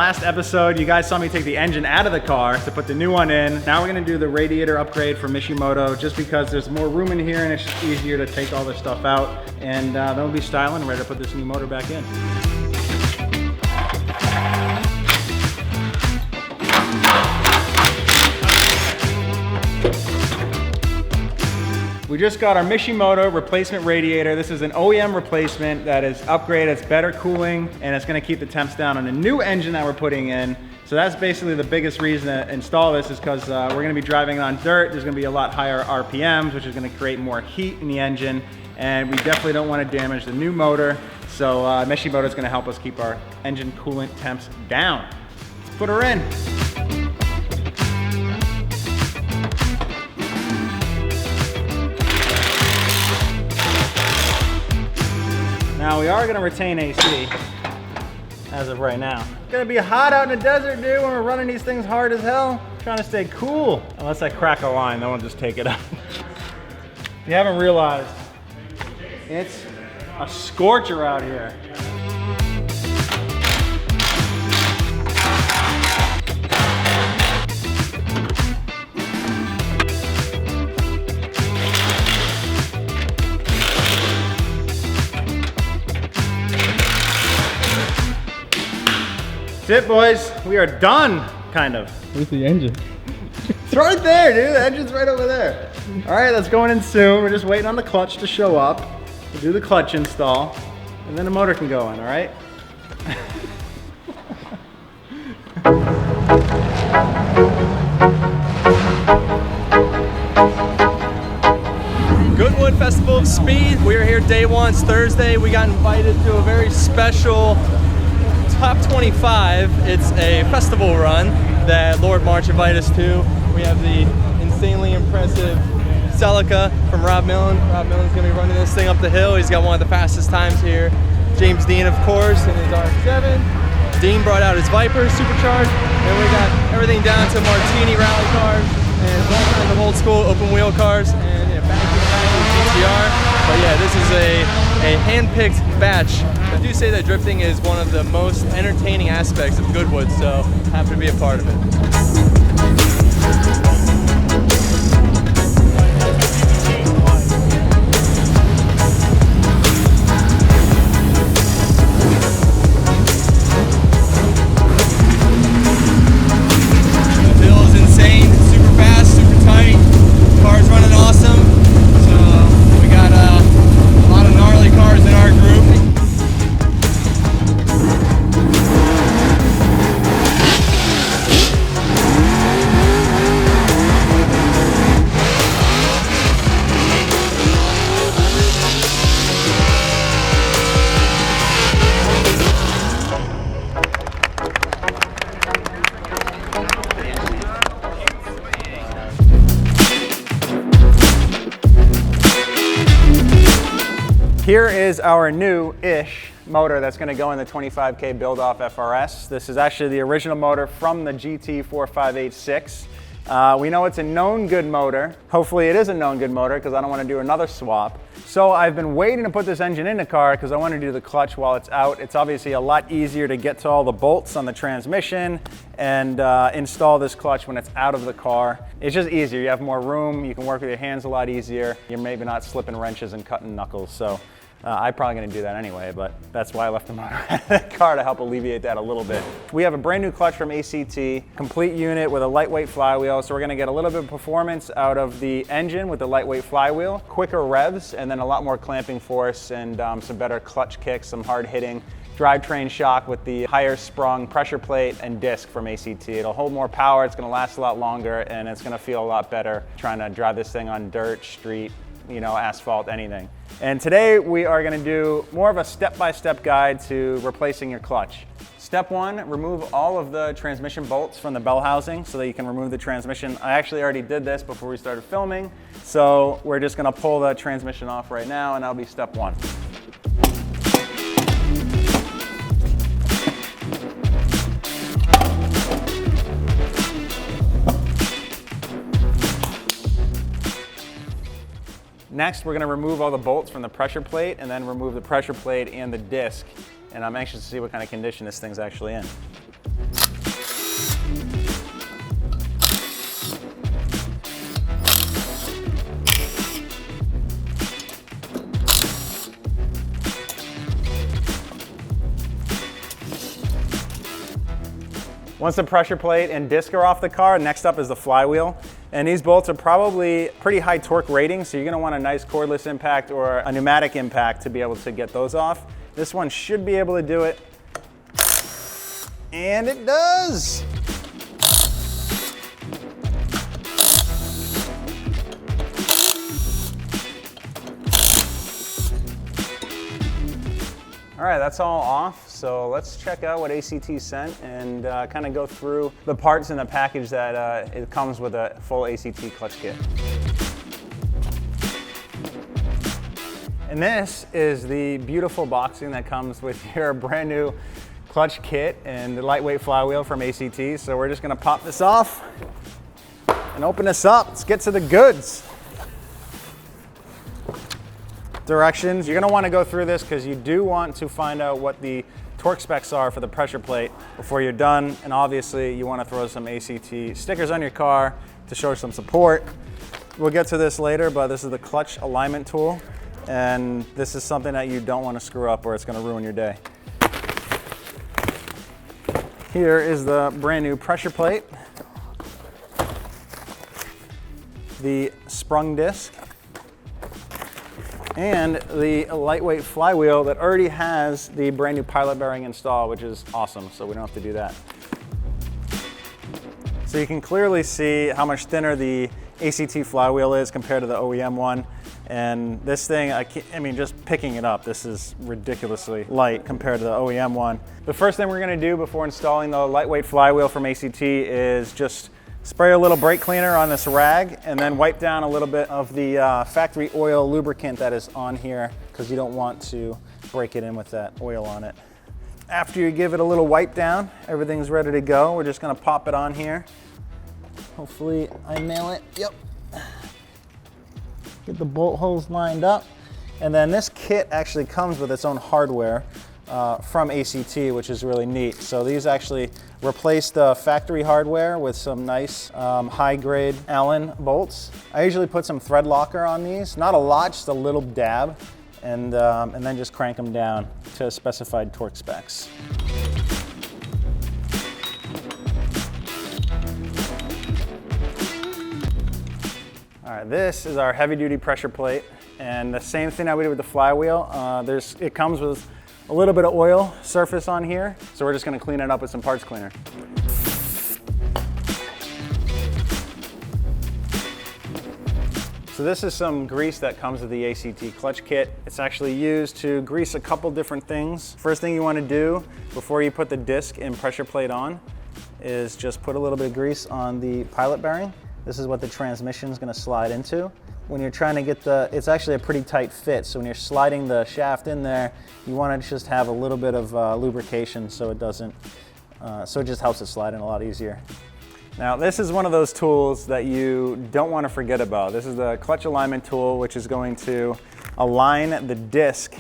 last episode, you guys saw me take the engine out of the car to put the new one in. Now we're gonna do the radiator upgrade for Mishimoto just because there's more room in here and it's just easier to take all this stuff out. And then we'll be styling and ready to put this new motor back in. We just got our Mishimoto replacement radiator. This is an OEM replacement that is upgraded, it's better cooling, and it's gonna keep the temps down on a new engine that we're putting in. So that's basically the biggest reason to install this is because we're gonna be driving on dirt. There's gonna be a lot higher RPMs, which is gonna create more heat in the engine, and we definitely don't wanna damage the new motor. So Mishimoto is gonna help us keep our engine coolant temps down. Let's put her in. Now we are gonna retain AC as of right now. It's gonna be hot out in the desert, dude, when we're running these things hard as hell. I'm trying to stay cool. Unless I crack a line, then we'll just take it out. If you haven't realized, it's a scorcher out here. That's it, boys. We are done, kind of. Where's the engine? It's right there, dude. The engine's right over there. All right, that's going in soon. We're just waiting on the clutch to show up. We'll do the clutch install, and then the motor can go in, all right? Goodwood Festival of Speed. We are here day one. It's Thursday. We got invited to a very special Top 25. It's a festival run that Lord March invited us to. We have the insanely impressive Celica from Rob Millen. Rob Millen's gonna be running this thing up the hill. He's got one of the fastest times here. James Dean, of course, in his R7. Dean brought out his Viper supercharged, and we got everything down to Martini rally cars and all kinds of old school open wheel cars and back GTR. But yeah, this is a hand-picked batch. I do say that drifting is one of the most entertaining aspects of Goodwood, so happy to be a part of it. The hill is insane, super fast, super tight. Car's running awesome. So we got a lot of gnarly cars in our group. Here is our new-ish motor that's gonna go in the 25K build-off FRS. This is actually the original motor from the GT4586. We know it's a known good motor. Hopefully it is a known good motor because I don't want to do another swap. So I've been waiting to put this engine in the car because I want to do the clutch while it's out. It's obviously a lot easier to get to all the bolts on the transmission and install this clutch when it's out of the car. It's just easier. You have more room. You can work with your hands a lot easier. You're maybe not slipping wrenches and cutting knuckles. So I'm probably gonna do that anyway, but that's why I left the motor out of the car to help alleviate that a little bit. We have a brand new clutch from ACT, complete unit with a lightweight flywheel, so we're gonna get a little bit of performance out of the engine with the lightweight flywheel, quicker revs, and then a lot more clamping force and some better clutch kicks, some hard hitting. Drivetrain shock with the higher sprung pressure plate and disc from ACT. It'll hold more power, it's gonna last a lot longer, and it's gonna feel a lot better trying to drive this thing on dirt, street, you know, asphalt, anything. And today we are gonna do more of a step-by-step guide to replacing your clutch. Step one, remove all of the transmission bolts from the bell housing so that you can remove the transmission. I actually already did this before we started filming, so we're just gonna pull the transmission off right now, and that'll be step one. Next, we're gonna remove all the bolts from the pressure plate and then remove the pressure plate and the disc. And I'm anxious to see what kind of condition this thing's actually in. Once the pressure plate and disc are off the car, next up is the flywheel. And these bolts are probably pretty high torque rating, so you're gonna want a nice cordless impact or a pneumatic impact to be able to get those off. This one should be able to do it. And it does! All right, that's all off. So let's check out what ACT sent and kind of go through the parts in the package that it comes with a full ACT clutch kit. And this is the beautiful boxing that comes with your brand new clutch kit and the lightweight flywheel from ACT. So we're just gonna pop this off and open this up. Let's get to the goods. Directions. You're gonna wanna go through this because you do want to find out what the torque specs are for the pressure plate before you're done. And obviously you wanna throw some ACT stickers on your car to show some support. We'll get to this later, but this is the clutch alignment tool. And this is something that you don't wanna screw up or it's gonna ruin your day. Here is the brand new pressure plate, the sprung disc, and the lightweight flywheel that already has the brand new pilot bearing installed, which is awesome, so we don't have to do that. So you can clearly see how much thinner the ACT flywheel is compared to the OEM one. And this thing, I mean, just picking it up, this is ridiculously light compared to the OEM one. The first thing we're gonna do before installing the lightweight flywheel from ACT is just spray a little brake cleaner on this rag and then wipe down a little bit of the factory oil lubricant that is on here because you don't want to break it in with that oil on it. After you give it a little wipe down, everything's ready to go. We're just gonna pop it on here. Hopefully I nail it, yep. Get the bolt holes lined up. And then this kit actually comes with its own hardware from ACT, which is really neat. So these actually replace the factory hardware with some nice high-grade Allen bolts. I usually put some thread locker on these, not a lot, just a little dab, and then just crank them down to specified torque specs. All right, this is our heavy-duty pressure plate, and the same thing that we did with the flywheel. It comes with a little bit of oil surface on here, so we're just gonna clean it up with some parts cleaner. So this is some grease that comes with the ACT clutch kit. It's actually used to grease a couple different things. First thing you wanna do before you put the disc and pressure plate on is just put a little bit of grease on the pilot bearing. This is what the transmission is gonna slide into. When you're trying to get it's actually a pretty tight fit, so when you're sliding the shaft in there, you want to just have a little bit of lubrication so it doesn't, so it just helps it slide in a lot easier. Now this is one of those tools that you don't want to forget about. This is the clutch alignment tool, which is going to align the disc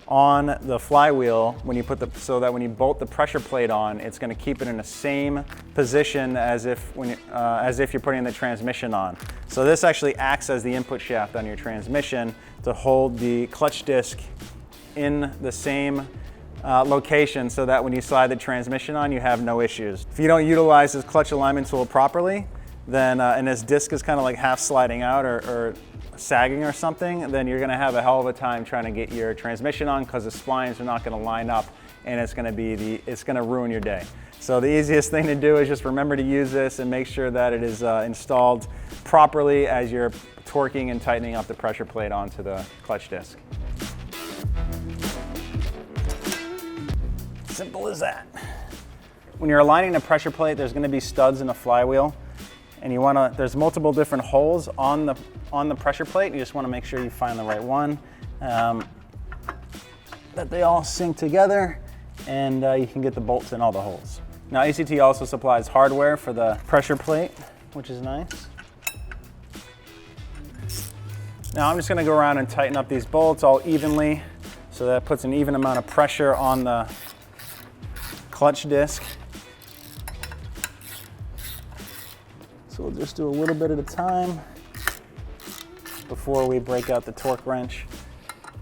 on the flywheel when you so that when you bolt the pressure plate on, it's going to keep it in the same position as if you're putting the transmission on. So this actually acts as the input shaft on your transmission to hold the clutch disc in the same location so that when you slide the transmission on, you have no issues. If you don't utilize this clutch alignment tool properly, then and this disc is kind of like half sliding out or sagging or something, then you're gonna have a hell of a time trying to get your transmission on because the splines are not gonna line up and it's gonna ruin your day. So the easiest thing to do is just remember to use this and make sure that it is installed properly as you're torquing and tightening up the pressure plate onto the clutch disc. Simple as that. When you're aligning the pressure plate, there's gonna be studs in the flywheel, and there's multiple different holes on the pressure plate. You just wanna make sure you find the right one, that they all sync together, and you can get the bolts in all the holes. Now ACT also supplies hardware for the pressure plate, which is nice. Now I'm just gonna go around and tighten up these bolts all evenly, so that puts an even amount of pressure on the clutch disc. So we'll just do a little bit at a time before we break out the torque wrench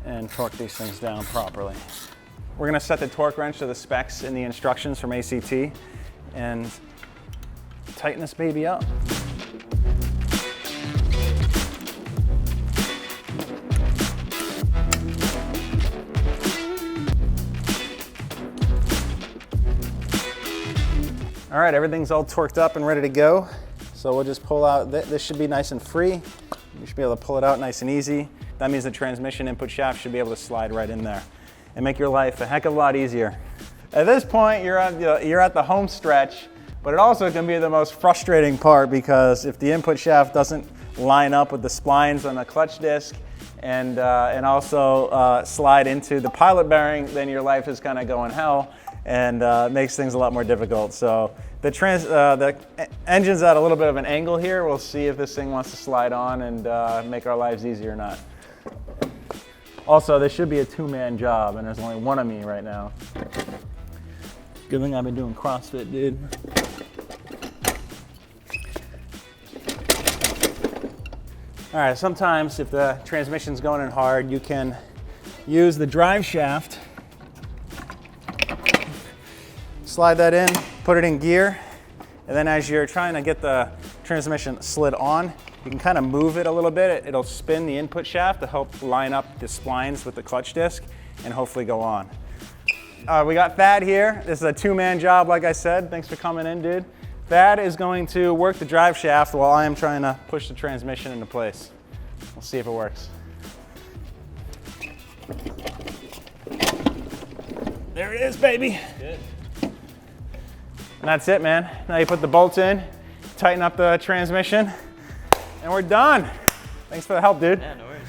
and torque these things down properly. We're gonna set the torque wrench to the specs in the instructions from ACT. and tighten this baby up. All right, everything's all torqued up and ready to go. So we'll just pull out, this should be nice and free. You should be able to pull it out nice and easy. That means the transmission input shaft should be able to slide right in there and make your life a heck of a lot easier. At this point, you're at the home stretch, but it also can be the most frustrating part because if the input shaft doesn't line up with the splines on the clutch disc and also slide into the pilot bearing, then your life is kind of going hell and makes things a lot more difficult. So the engine's at a little bit of an angle here. We'll see if this thing wants to slide on and make our lives easier or not. Also, this should be a two-man job, and there's only one of me right now. Good thing I've been doing CrossFit, dude. All right, sometimes if the transmission's going in hard, you can use the drive shaft. Slide that in, put it in gear, and then as you're trying to get the transmission slid on, you can kind of move it a little bit. It'll spin the input shaft to help line up the splines with the clutch disc and hopefully go on. We got Thad here. This is a two-man job, like I said. Thanks for coming in, dude. Thad is going to work the drive shaft while I am trying to push the transmission into place. We'll see if it works. There it is, baby. Good. And that's it, man. Now you put the bolts in, tighten up the transmission, and we're done. Thanks for the help, dude. Yeah, no worries.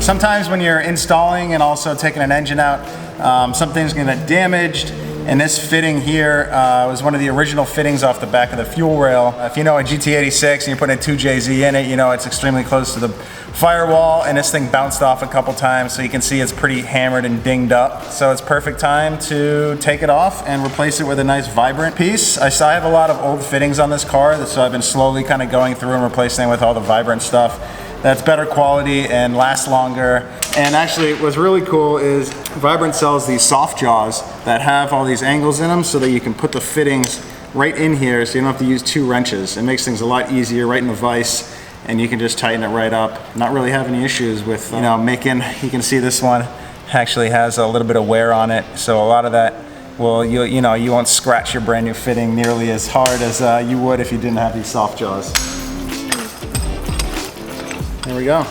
Sometimes when you're installing and also taking an engine out, something's gonna get damaged. And this fitting here was one of the original fittings off the back of the fuel rail. If you know a GT86 and you're putting a 2JZ in it, you know it's extremely close to the firewall, and this thing bounced off a couple times, so you can see it's pretty hammered and dinged up. So it's perfect time to take it off and replace it with a nice vibrant piece. I have a lot of old fittings on this car, so I've been slowly kind of going through and replacing it with all the vibrant stuff that's better quality and lasts longer. And actually what's really cool is Vibrant sells these soft jaws that have all these angles in them so that you can put the fittings right in here so you don't have to use two wrenches. It makes things a lot easier right in the vise, and you can just tighten it right up. Not really have any issues with, you know, making, you can see this one actually has a little bit of wear on it. So a lot of that will, you know, you won't scratch your brand new fitting nearly as hard as you would if you didn't have these soft jaws. There we go.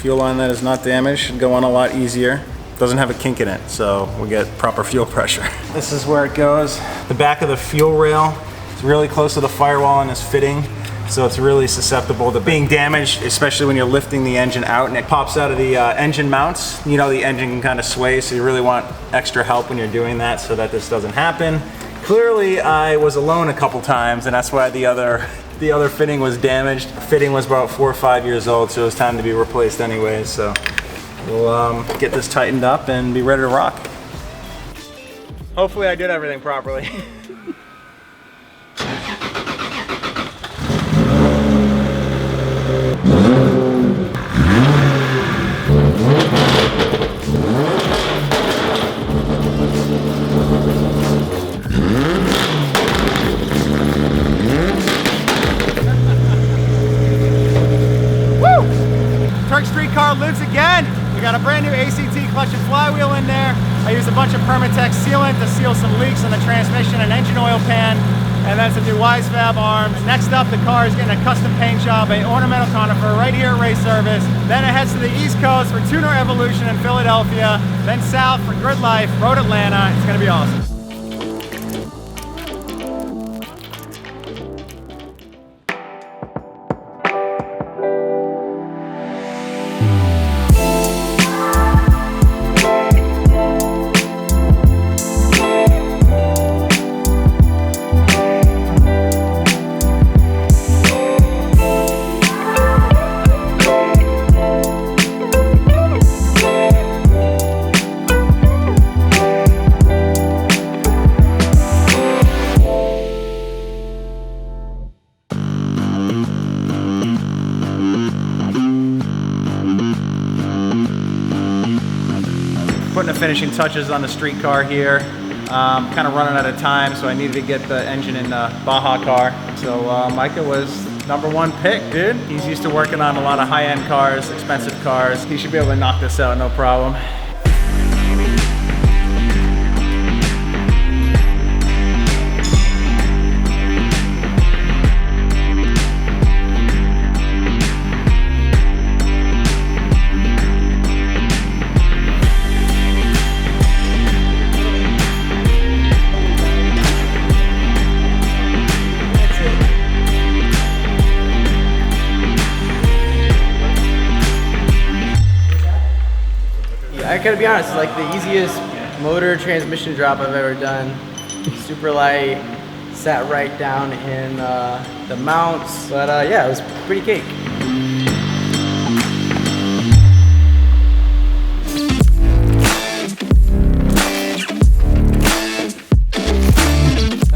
Fuel line that is not damaged should go on a lot easier. Doesn't have a kink in it, so we get proper fuel pressure. This is where it goes. The back of the fuel rail is really close to the firewall in this fitting, so it's really susceptible to being damaged, especially when you're lifting the engine out and it pops out of the engine mounts. You know, the engine can kind of sway, so you really want extra help when you're doing that so that this doesn't happen. Clearly, I was alone a couple times, and that's why the other fitting was damaged. The fitting was about 4 or 5 years old, so it was time to be replaced anyways. So we'll get this tightened up and be ready to rock. Hopefully I did everything properly. Lives again. We got a brand new ACT clutch and flywheel in there. I used a bunch of Permatex sealant to seal some leaks in the transmission and engine oil pan, and then some new Wisefab arms. Next up, the car is getting a custom paint job, a ornamental conifer right here at Race Service. Then it heads to the East Coast for Tuner Evolution in Philadelphia, then south for Grid Life, Road Atlanta. It's gonna be awesome. putting the finishing touches on the street car here. Kind of running out of time, so I needed to get the engine in the Baja car. So Micah was #1 pick, dude. He's used to working on a lot of high-end cars, expensive cars. He should be able to knock this out, no problem. I gotta be honest, it's like the easiest motor transmission drop I've ever done. Super light, sat right down in the mounts, but yeah, it was pretty cake.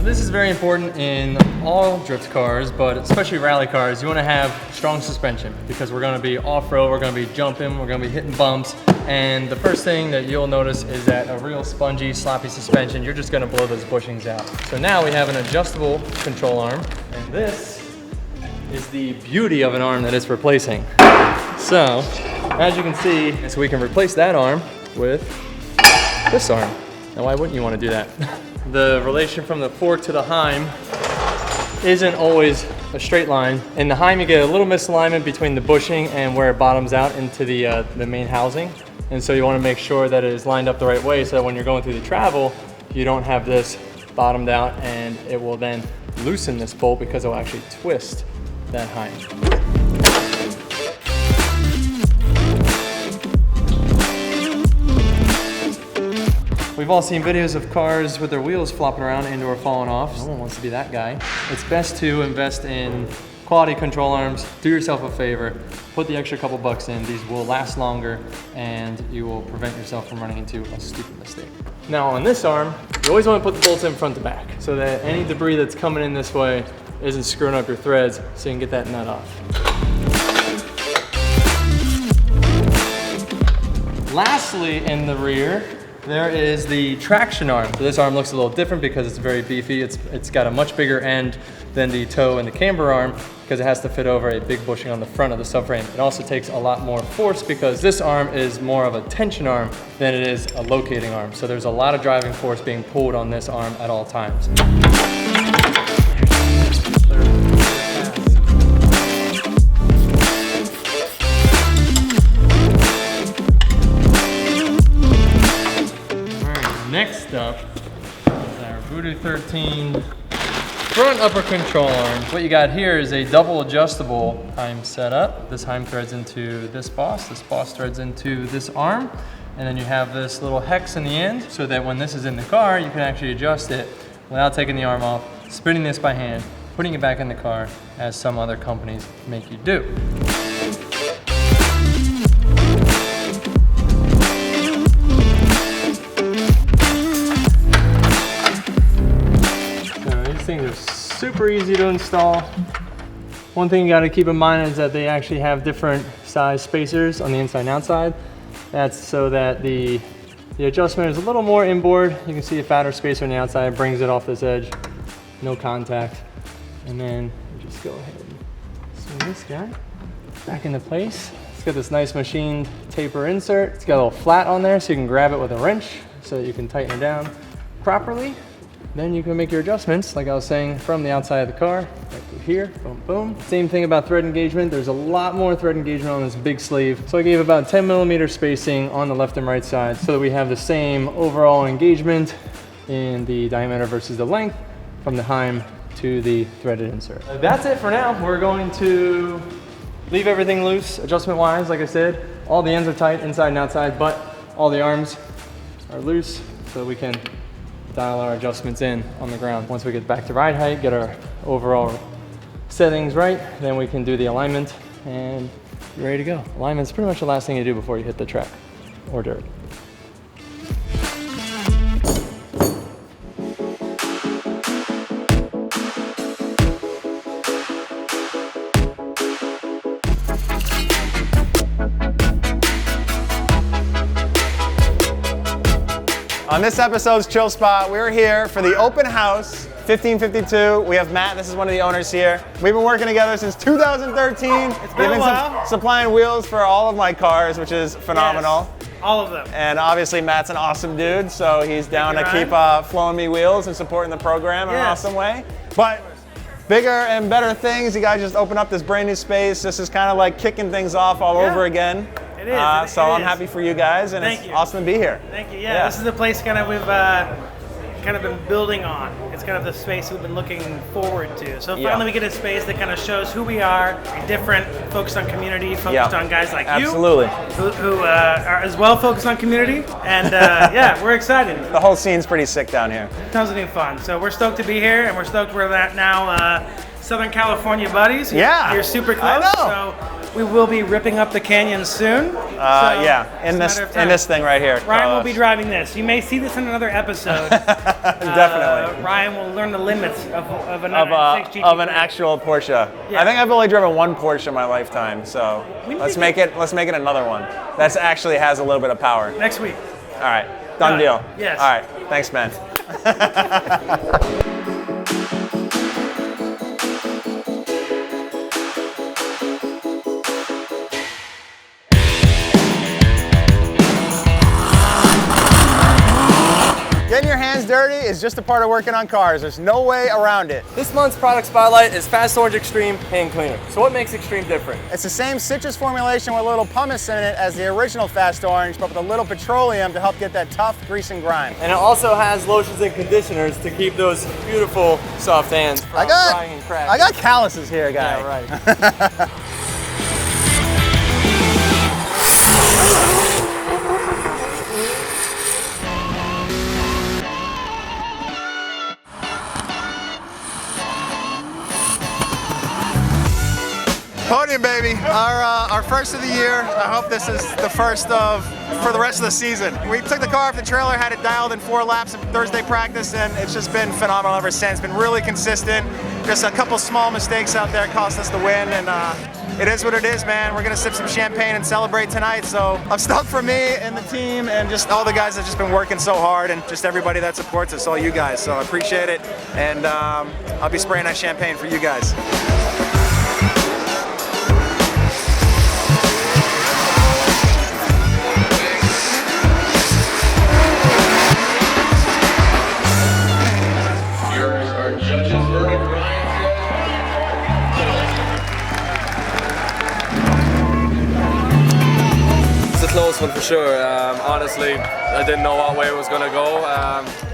This is very important in all drift cars, but especially rally cars. You want to have strong suspension because we're going to be off-road, we're going to be jumping, we're going to be hitting bumps, and the first thing that you'll notice is that a real spongy, sloppy suspension, you're just going to blow those bushings out. So now we have an adjustable control arm, and this is the beauty of an arm that it's replacing. So, as you can see, so we can replace that arm with this arm. Now, why wouldn't you want to do that? The relation from the fork to the heim isn't always a straight line. In the heim, you get a little misalignment between the bushing and where it bottoms out into the main housing. And so you want to make sure that it is lined up the right way so that when you're going through the travel, you don't have this bottomed out, and it will then loosen this bolt because it will actually twist that heim. We've all seen videos of cars with their wheels flopping around and or falling off. No one wants to be that guy. It's best to invest in quality control arms. Do yourself a favor, put the extra couple bucks in. These will last longer and you will prevent yourself from running into a stupid mistake. Now on this arm, you always want to put the bolts in front to back so that any debris that's coming in this way isn't screwing up your threads, so you can get that nut off. Lastly, in the rear, there is the traction arm. So this arm looks a little different because it's very beefy. It's got a much bigger end than the toe and the camber arm because it has to fit over a big bushing on the front of the subframe. It also takes a lot more force because this arm is more of a tension arm than it is a locating arm. So there's a lot of driving force being pulled on this arm at all times. Next up is our Voodoo 13 front upper control arm. What you got here is a double adjustable heim setup. This heim threads into this boss threads into this arm, and then you have this little hex in the end so that when this is in the car, you can actually adjust it without taking the arm off, spinning this by hand, putting it back in the car, as some other companies make you do. Things are super easy to install. One thing you got to keep in mind is that they actually have different size spacers on the inside and outside. That's so that the adjustment is a little more inboard. You can see a fatter spacer on the outside, brings it off this edge, no contact. And then you just go ahead and swing this guy back into place. It's got this nice machined taper insert. It's got a little flat on there so you can grab it with a wrench so that you can tighten it down properly. Then you can make your adjustments, like I was saying, from the outside of the car, right through here, boom, boom. Same thing about thread engagement. There's a lot more thread engagement on this big sleeve. So I gave about 10mm spacing on the left and right side so that we have the same overall engagement in the diameter versus the length from the heim to the threaded insert. That's it for now. We're going to leave everything loose, adjustment-wise, like I said. All the ends are tight, inside and outside, but all the arms are loose so we can dial our adjustments in on the ground. Once we get back to ride height, get our overall settings right, then we can do the alignment and you're ready to go. Alignment's pretty much the last thing you do before you hit the track or dirt. On this episode's Chill Spot, we're here for the open house, 1552. We have Matt, this is one of the owners here. We've been working together since 2013. It's been a while. Supplying wheels for all of my cars, which is phenomenal. Yes, all of them. And obviously Matt's an awesome dude, so he's down to keep flowing me wheels and supporting the program in an awesome way. But bigger and better things, you guys just opened up this brand new space. This is kind of like kicking things off all over again. It is. So I'm happy for you guys, and it's awesome to be here. Thank you. Yeah, this is the place kind of we've kind of been building on. It's kind of the space we've been looking forward to. So finally we get a space that kind of shows who we are, different, focused on community, focused on guys like you. Absolutely. Who are as well focused on community. And yeah, we're excited. The whole scene's pretty sick down here. Tons of new fun. So we're stoked to be here, and we're stoked we're now Southern California buddies. Yeah. You're super close. I know. So we will be ripping up the canyon soon. In this thing right here. Ryan will be driving this. You may see this in another episode. Definitely. Ryan will learn the limits of an actual Porsche. Yeah. I think I've only driven one Porsche in my lifetime, so let's make it another one. That actually has a little bit of power. Next week. All right, done deal. Yes. All right, thanks, man. Getting your hands dirty is just a part of working on cars. There's no way around it. This month's product spotlight is Fast Orange Extreme Hand Cleaner. So what makes Extreme different? It's the same citrus formulation with a little pumice in it as the original Fast Orange, but with a little petroleum to help get that tough grease and grime. And it also has lotions and conditioners to keep those beautiful soft hands from drying and cracking. I got calluses here, guy. Yeah, right. Podium, baby. Our first of the year. I hope this is the first for the rest of the season. We took the car off the trailer, had it dialed in 4 laps of Thursday practice, and it's just been phenomenal ever since. Been really consistent. Just a couple small mistakes out there cost us the win, and it is what it is, man. We're gonna sip some champagne and celebrate tonight. So I'm stoked for me and the team and just all the guys that just been working so hard, and just everybody that supports us, all you guys. So I appreciate it, and I'll be spraying that champagne for you guys. Close one for sure. Honestly, I didn't know what way it was going to go.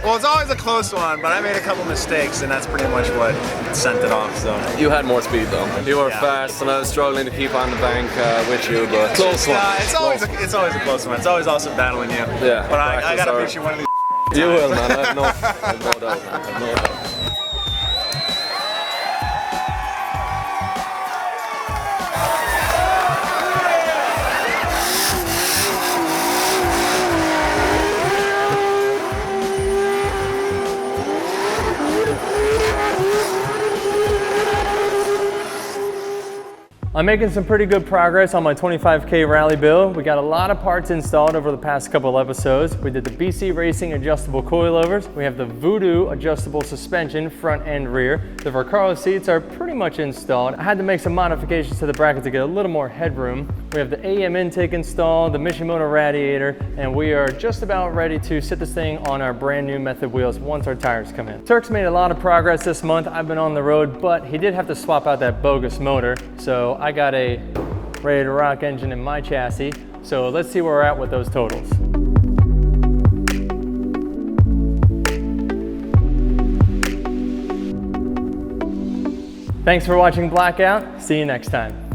Well, it's always a close one, but I made a couple mistakes, and that's pretty much what sent it off. So you had more speed though. You were fast, and I was struggling to keep on the bank with you, but close one. It's always a close one. It's always awesome battling you. Yeah. But I gotta beat you one of these. You will, man. I have no doubt. I have no doubt. I'm making some pretty good progress on my 25K rally build. We got a lot of parts installed over the past couple episodes. We did the BC Racing adjustable coilovers. We have the Voodoo adjustable suspension, front and rear. The Vaccaro seats are pretty much installed. I had to make some modifications to the bracket to get a little more headroom. We have the AM intake installed, the Mishimoto radiator, and we are just about ready to sit this thing on our brand new Method wheels once our tires come in. Tuerck's made a lot of progress this month. I've been on the road, but he did have to swap out that bogus motor. So I got a ready to rock engine in my chassis. So let's see where we're at with those totals. Thanks for watching BlackOut. See you next time.